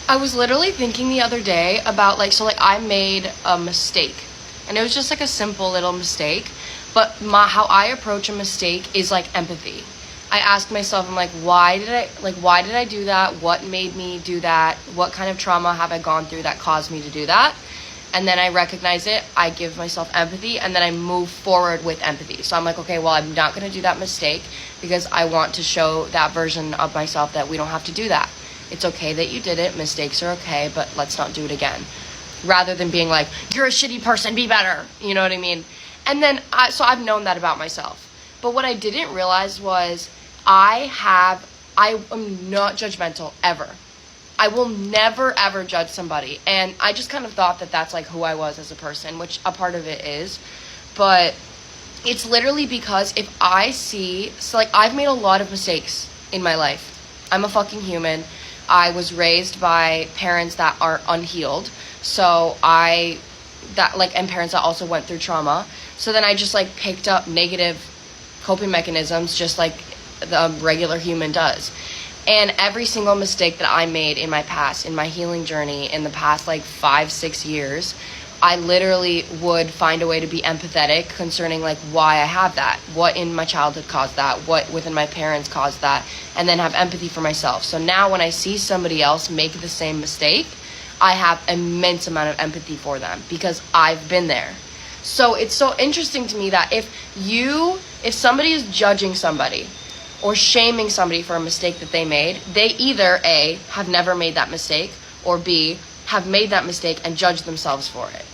I was literally thinking the other day about I made a mistake, and it was just like a simple little mistake, but how I approach a mistake is like empathy. I ask myself, I'm like, why did I do that? What made me do that? What kind of trauma have I gone through that caused me to do that? And then I recognize it, I give myself empathy, and then I move forward with empathy. So I'm like, okay, well, I'm not going to do that mistake because I want to show that version of myself that we don't have to do that. It's okay that you did it, mistakes are okay, but let's not do it again. Rather than being like, you're a shitty person, be better. You know what I mean? And then, so I've known that about myself. But what I didn't realize was I am not judgmental ever. I will never ever judge somebody. And I just kind of thought that that's like who I was as a person, which a part of it is. But it's literally because if I see, so like I've made a lot of mistakes in my life. I'm a fucking human. I was raised by parents that are unhealed. And parents that also went through trauma. So then I just like picked up negative coping mechanisms just like the regular human does. And every single mistake that I made in my past, in my healing journey, in the past like 5-6 years, I literally would find a way to be empathetic concerning like why I have that, what in my childhood caused that, what within my parents caused that, and then have empathy for myself. So now when I see somebody else make the same mistake, I have immense amount of empathy for them because I've been there. So it's so interesting to me that if somebody is judging somebody or shaming somebody for a mistake that they made, they either A, have never made that mistake, or B, have made that mistake and judged themselves for it.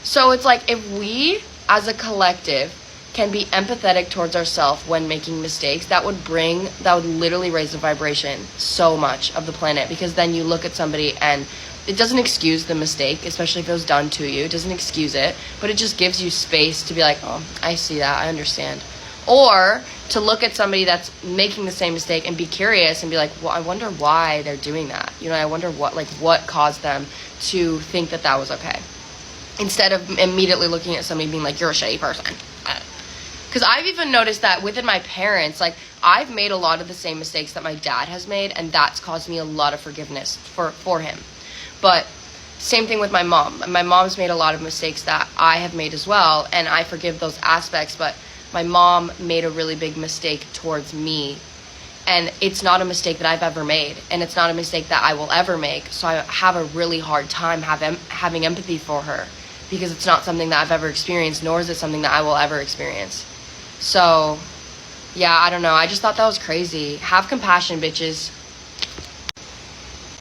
So it's like if we as a collective can be empathetic towards ourselves when making mistakes, that would literally raise the vibration so much of the planet, because then you look at somebody and it doesn't excuse the mistake, especially if it was done to you. It doesn't excuse it, but it just gives you space to be like, oh, I see that, I understand. Or to look at somebody that's making the same mistake and be curious and be like, well, I wonder why they're doing that. You know, I wonder what caused them to think that that was okay. Instead of immediately looking at somebody being like, you're a shitty person. Because I've even noticed that within my parents, like I've made a lot of the same mistakes that my dad has made, and that's caused me a lot of forgiveness for him. But same thing with my mom. My mom's made a lot of mistakes that I have made as well, and I forgive those aspects, but my mom made a really big mistake towards me, and it's not a mistake that I've ever made, and it's not a mistake that I will ever make, so I have a really hard time having empathy for her, because it's not something that I've ever experienced, nor is it something that I will ever experience. So, yeah, I don't know, I just thought that was crazy. Have compassion, bitches.